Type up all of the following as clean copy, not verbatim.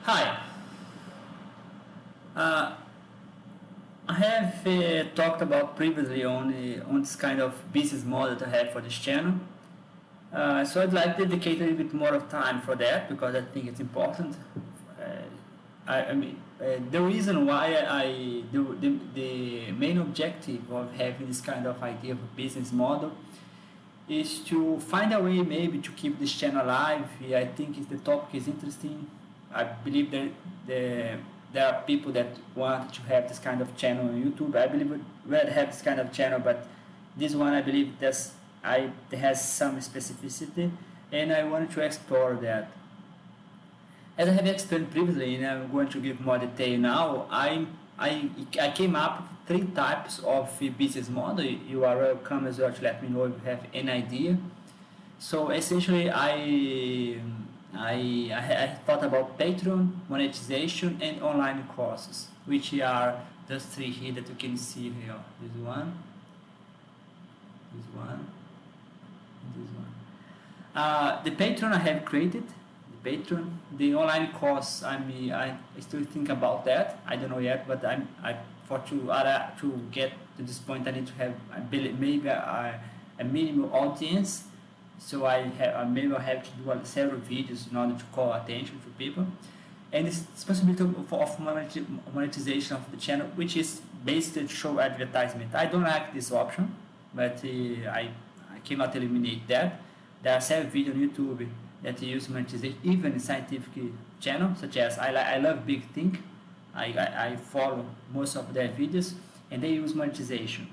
Hi. Uh, I have talked about previously on this kind of business model that I have for this channel. So I'd like to dedicate a little bit more of time for that because I think it's important. The reason why the main objective of having this kind of idea of a business model is to find a way maybe to keep this channel alive. Yeah, I think if the topic is interesting, I believe that there are people that want to have this kind of channel on YouTube. I believe we have this kind of channel, but this one I believe it has some specificity, and I wanted to explore that. As I have explained previously, and I'm going to give more detail now, I came up with three types of business model. You are welcome as well to let me know if you have any idea. So essentially, I thought about Patreon, monetization, and online courses, which are those three here that you can see here. This one, and this one. The Patreon I have created. Patreon. The online course, I still think about that. I don't know yet, but to get to this point, I need to have maybe a minimum audience. So maybe I have to do several videos in order to call attention to people. And this possibility of monetization of the channel, which is basically to show advertisement. I don't like this option, but I cannot eliminate that. There are several videos on YouTube that use monetization, even in scientific channels, such as I love Big Think. I follow most of their videos, and they use monetization.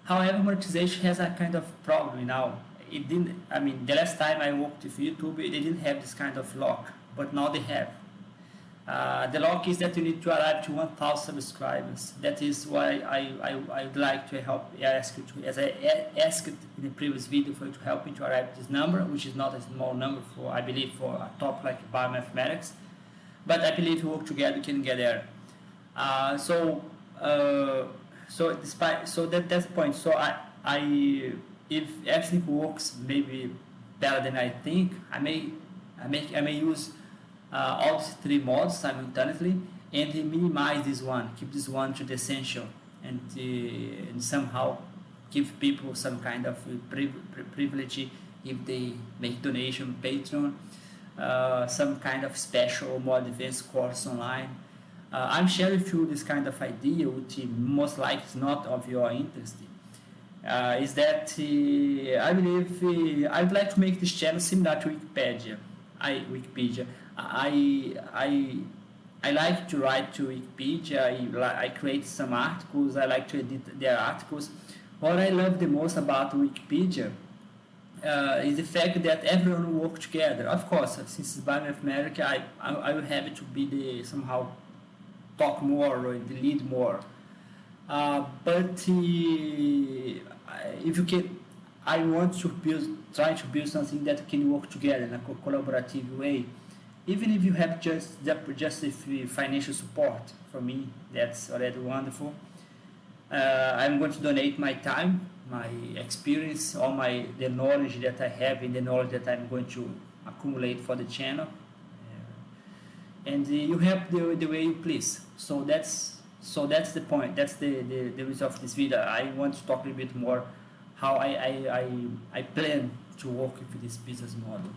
However, monetization has a kind of problem now. It didn't. I mean, the last time I worked with YouTube, they didn't have this kind of lock, but now they have. The lock is that you need to arrive to 1,000 subscribers. That is why I'd like to help. Ask you to, as I asked in the previous video, for you to help me to arrive at this number, which is not a small number for, I believe, for a topic like biomathematics. But I believe if we work together, we can get there. That's the point. So if everything works maybe better than I think, I may use all these three modes simultaneously and minimize this one, keep this one to the essential, and somehow give people some kind of privilege if they make donation Patreon, some kind of special more advanced course online. I'm sharing with you this kind of idea, which most likely is not of your interest. Is that I believe I'd like to make this channel similar to Wikipedia. I like to write to Wikipedia. I create some articles. I like to edit their articles. What I love the most about Wikipedia is the fact that everyone will work together. Of course, since it's biomathematics, I will have to be somehow talk more or the lead more. But if you can, I want to try to build something that can work together in a collaborative way. Even if you have just financial support from me, that's already wonderful. I'm going to donate my time, my experience, the knowledge that I have and the knowledge that I'm going to accumulate for the channel. And you help the way you please. So that's the point. That's the result of this video. I want to talk a little bit more how I plan to work with this business model.